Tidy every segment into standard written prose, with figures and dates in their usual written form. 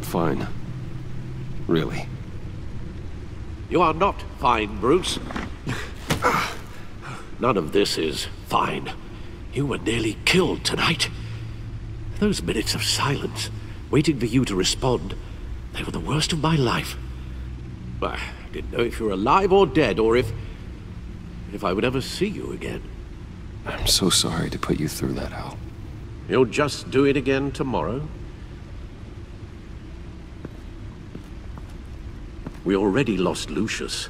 fine. Really. You are not fine, Bruce. None of this is fine. You were nearly killed tonight. Those minutes of silence, waiting for you to respond, they were the worst of my life. I didn't know if you were alive or dead, or if I would ever see you again. I'm so sorry to put you through that, Al. You'll just do it again tomorrow? We already lost Lucius.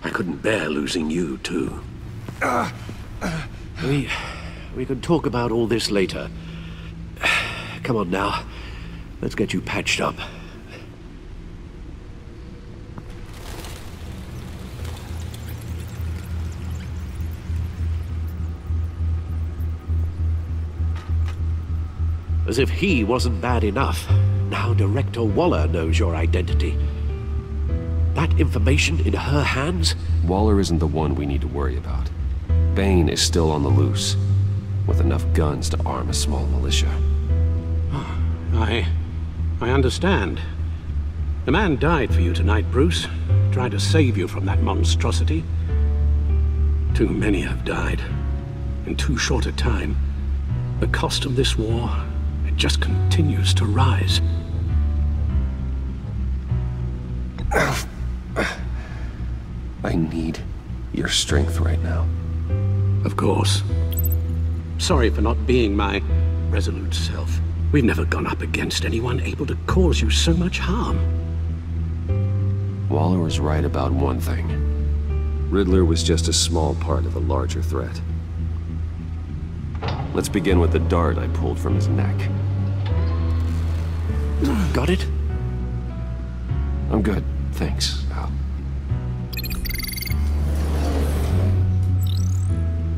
I couldn't bear losing you, too. We can talk about all this later. Come on now. Let's get you patched up. As if he wasn't bad enough, now Director Waller knows your identity. That information in her hands? Waller isn't the one we need to worry about. Bane is still on the loose, with enough guns to arm a small militia. I understand. The man died for you tonight, Bruce. Tried to save you from that monstrosity. Too many have died. In too short a time. The cost of this war, it just continues to rise. I need your strength right now. Of course. Sorry for not being my resolute self. We've never gone up against anyone able to cause you so much harm. Waller was right about one thing. Riddler was just a small part of a larger threat. Let's begin with the dart I pulled from his neck. Got it? I'm good, thanks, Al.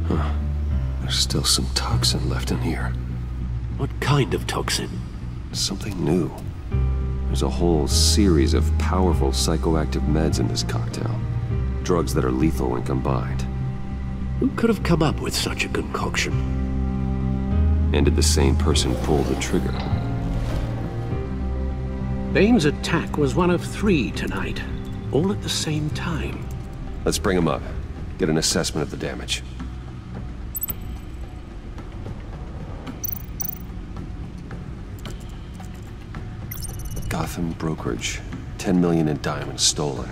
Huh. There's still some toxin left in here. What kind of toxin? Something new. There's a whole series of powerful psychoactive meds in this cocktail. Drugs that are lethal when combined. Who could have come up with such a concoction? And did the same person pull the trigger? Bane's attack was one of 3 tonight, all at the same time. Let's bring him up. Get an assessment of the damage. Gotham brokerage. 10 million in diamonds stolen.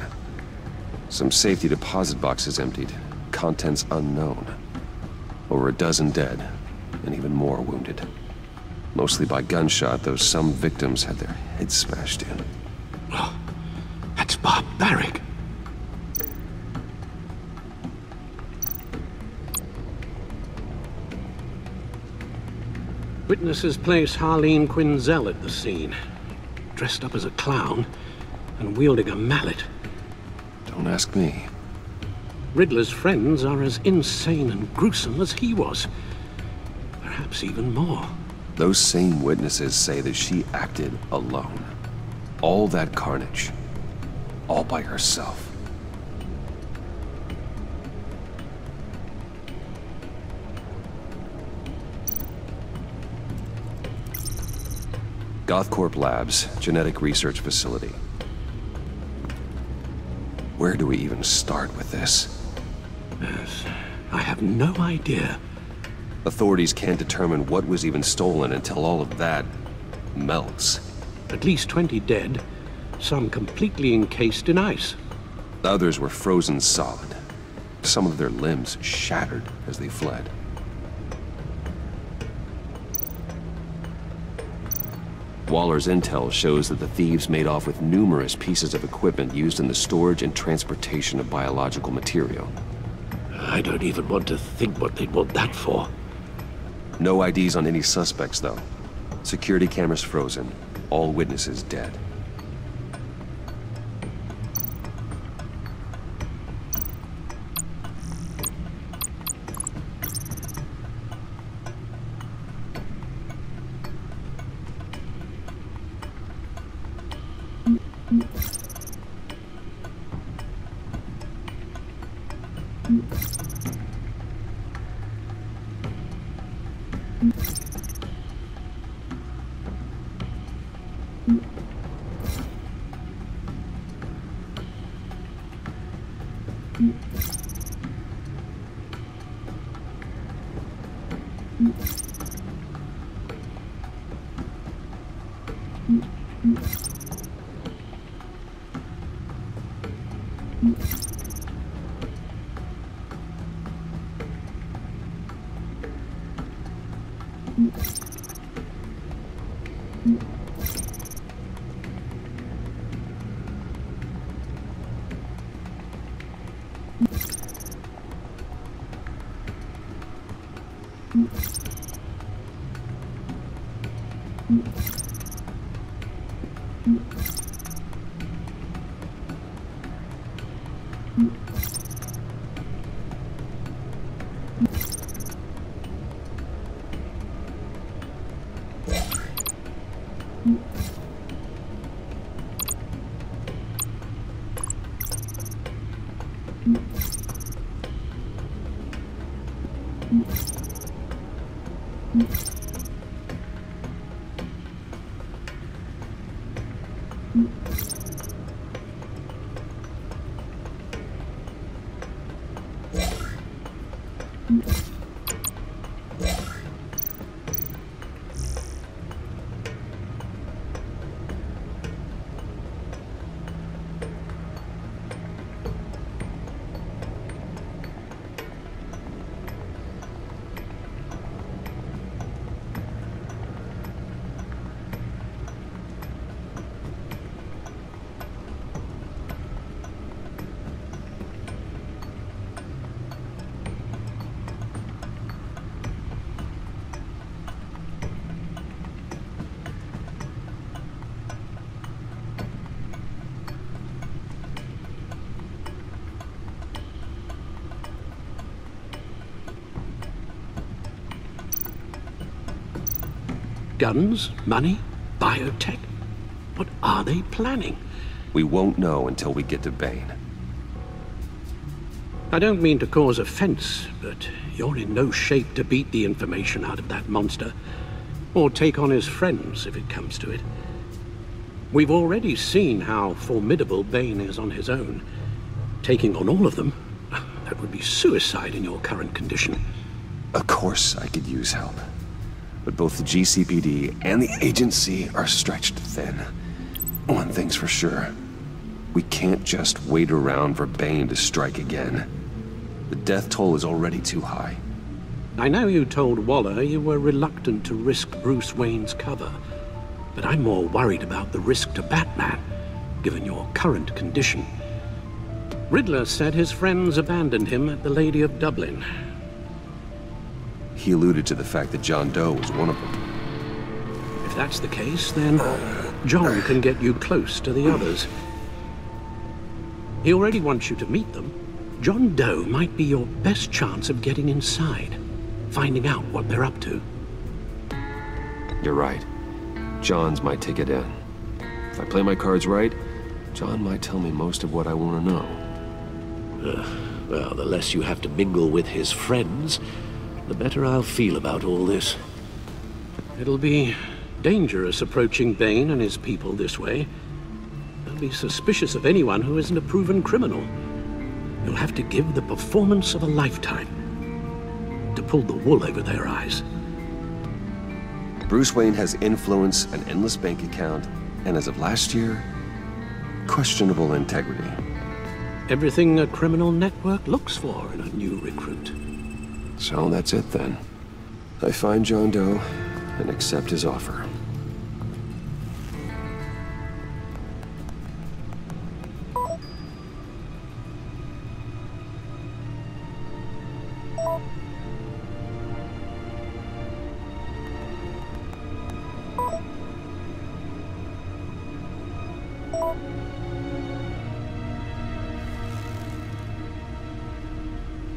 Some safety deposit boxes emptied. Contents unknown. Over a dozen dead, and even more wounded. Mostly by gunshot, though some victims had their heads smashed in. Oh, that's barbaric. Witnesses place Harleen Quinzel at the scene, dressed up as a clown and wielding a mallet. Don't ask me. Riddler's friends are as insane and gruesome as he was. Perhaps even more. Those same witnesses say that she acted alone. All that carnage. All by herself. Gothcorp Labs, genetic research facility. Where do we even start with this? Yes, I have no idea. Authorities can't determine what was even stolen until all of that melts. At least 20 dead, some completely encased in ice. Others were frozen solid. Some of their limbs shattered as they fled. Waller's intel shows that the thieves made off with numerous pieces of equipment used in the storage and transportation of biological material. I don't even want to think what they'd want that for. No IDs on any suspects, though. Security cameras frozen. All witnesses dead. Guns? Money? Biotech? What are they planning? We won't know until we get to Bane. I don't mean to cause offense, but you're in no shape to beat the information out of that monster, or take on his friends if it comes to it. We've already seen how formidable Bane is on his own. Taking on all of them, that would be suicide in your current condition. Of course I could use help. But both the GCPD and the agency are stretched thin. One thing's for sure. We can't just wait around for Bane to strike again. The death toll is already too high. I know you told Waller you were reluctant to risk Bruce Wayne's cover, but I'm more worried about the risk to Batman, given your current condition. Riddler said his friends abandoned him at the Lady of Dublin. He alluded to the fact that John Doe was one of them. If that's the case, then John can get you close to the others. He already wants you to meet them. John Doe might be your best chance of getting inside, finding out what they're up to. You're right. John's my ticket in. If I play my cards right, John might tell me most of what I want to know. Well, the less you have to mingle with his friends, the better I'll feel about all this. It'll be dangerous approaching Bane and his people this way. They'll be suspicious of anyone who isn't a proven criminal. You'll have to give the performance of a lifetime to pull the wool over their eyes. Bruce Wayne has influence, an endless bank account, and as of last year, questionable integrity. Everything a criminal network looks for in a new recruit. So that's it then. I find John Doe and accept his offer.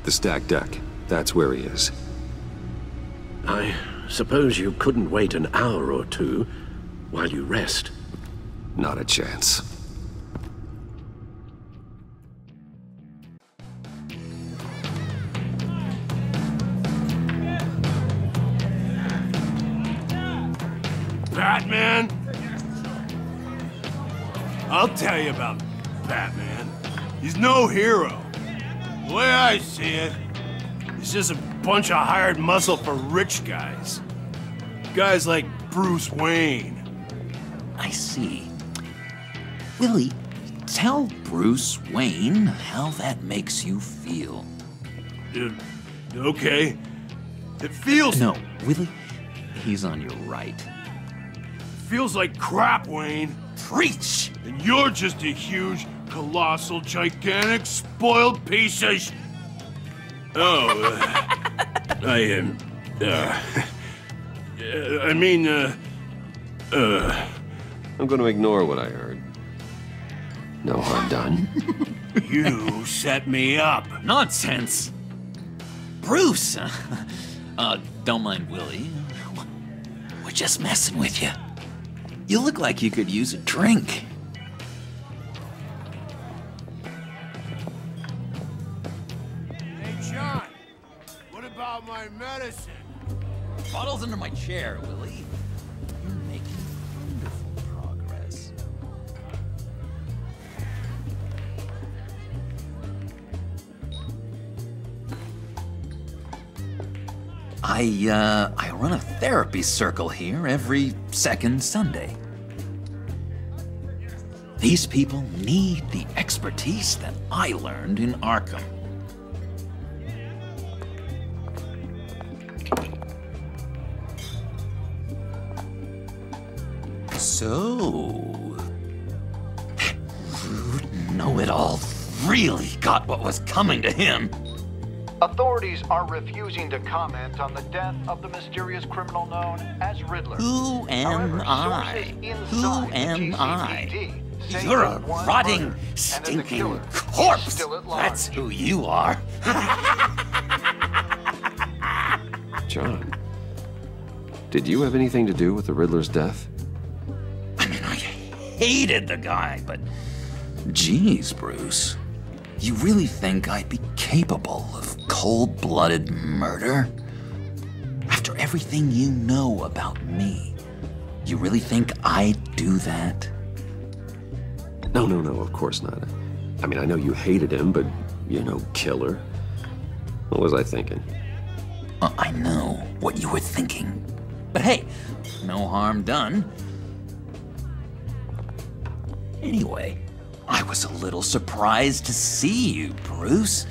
The stacked deck. That's where he is. I suppose you couldn't wait an hour or two while you rest. Not a chance. Batman? I'll tell you about Batman. He's no hero. The way I see it, he's just a bunch of hired muscle for rich guys. Guys like Bruce Wayne. I see. Willie, tell Bruce Wayne how that makes you feel. Okay. It feels... No, Willie, he's on your right. Feels like crap, Wayne. Preach! And you're just a huge, colossal, gigantic, spoiled piece of Oh, I am... I'm going to ignore what I heard. No harm done. You set me up. Nonsense! Bruce! Don't mind Willie. We're just messing with you. You look like you could use a drink. Hey, John. What about my medicine? Bottle's under my chair, Willie. You're making wonderful progress. I run a therapy circle here every second Sunday. These people need the expertise that I learned in Arkham. So, that rude know-it-all really got what was coming to him. Authorities are refusing to comment on the death of the mysterious criminal known as Riddler. Who am However, I? sources Who inside the am I? GCPD say You're he a was rotting, murdered, and as a stinking killer, he's corpse. still at large. That's who you are. John, did you have anything to do with the Riddler's death? I mean, I hated the guy, but geez, Bruce. You really think I'd be capable of cold-blooded murder? After everything you know about me, you really think I'd do that? No, of course not. I mean, I know you hated him, but, you know, killer. What was I thinking? I know what you were thinking. But hey, no harm done. Anyway, I was a little surprised to see you, Bruce.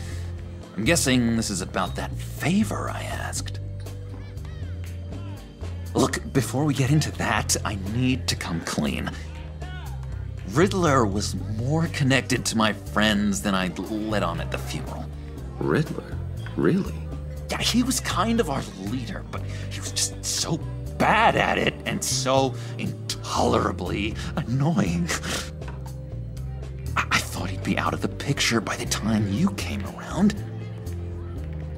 I'm guessing this is about that favor I asked. Look, before we get into that, I need to come clean. Riddler was more connected to my friends than I'd let on at the funeral. Riddler? Really? Yeah, he was kind of our leader, but he was just so bad at it and so intolerably annoying. I thought he'd be out of the picture by the time you came around.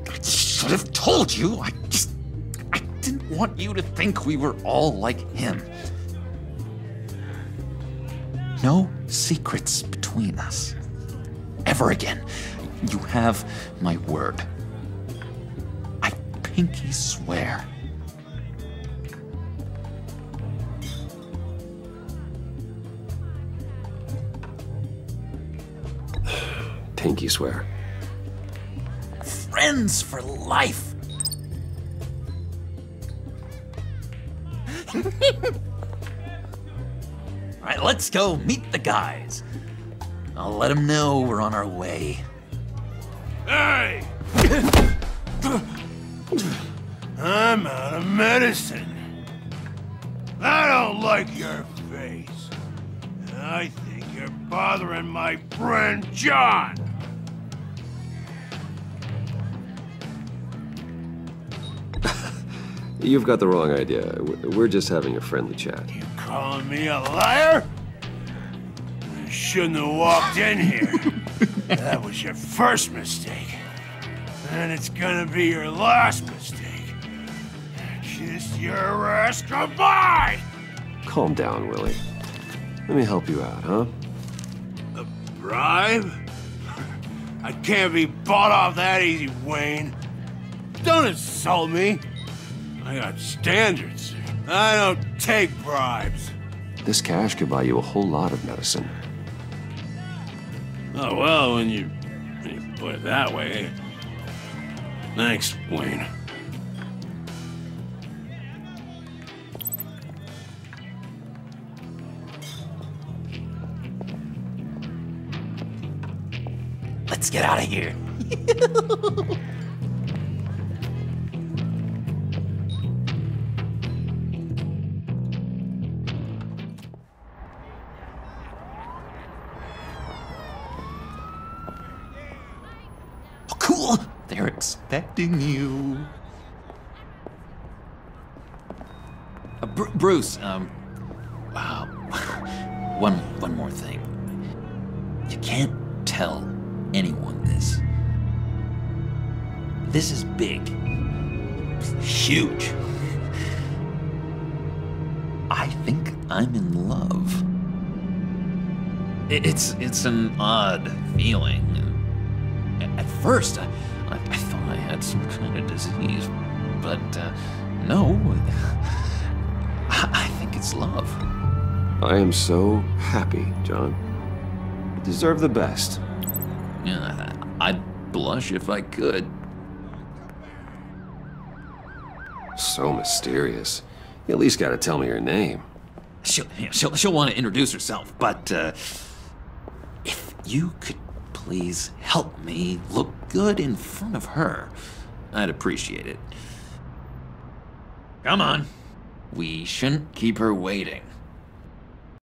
I should have told you. I didn't want you to think we were all like him. No secrets between us. Ever again. You have my word. I pinky swear. Pinky swear. Friends for life. All right, let's go meet the guys. I'll let them know we're on our way. Hey! I'm out of medicine. I don't like your face. I think you're bothering my friend John. You've got the wrong idea. We're just having a friendly chat. You calling me a liar? You shouldn't have walked in here. That was your first mistake. And it's gonna be your last mistake. Kiss your ass goodbye! Calm down, Willie. Let me help you out, huh? A bribe? I can't be bought off that easy, Wayne. Don't insult me. I got standards. I don't take bribes. This cash could buy you a whole lot of medicine. Oh, well, when you put it that way. Thanks, Wayne. Let's get out of here. Oh, cool. They're expecting you. Bruce, one more thing. You can't tell anyone this. This is big. Huge. I think I'm in love. It's an odd feeling. At first, I thought I had some kind of disease, but no. I think it's love. I am so happy, John. You deserve the best. Yeah, I'd blush if I could. So mysterious. You at least gotta tell me her name. She'll want to introduce herself, but if you could please help me look good in front of her, I'd appreciate it. Come on. We shouldn't keep her waiting.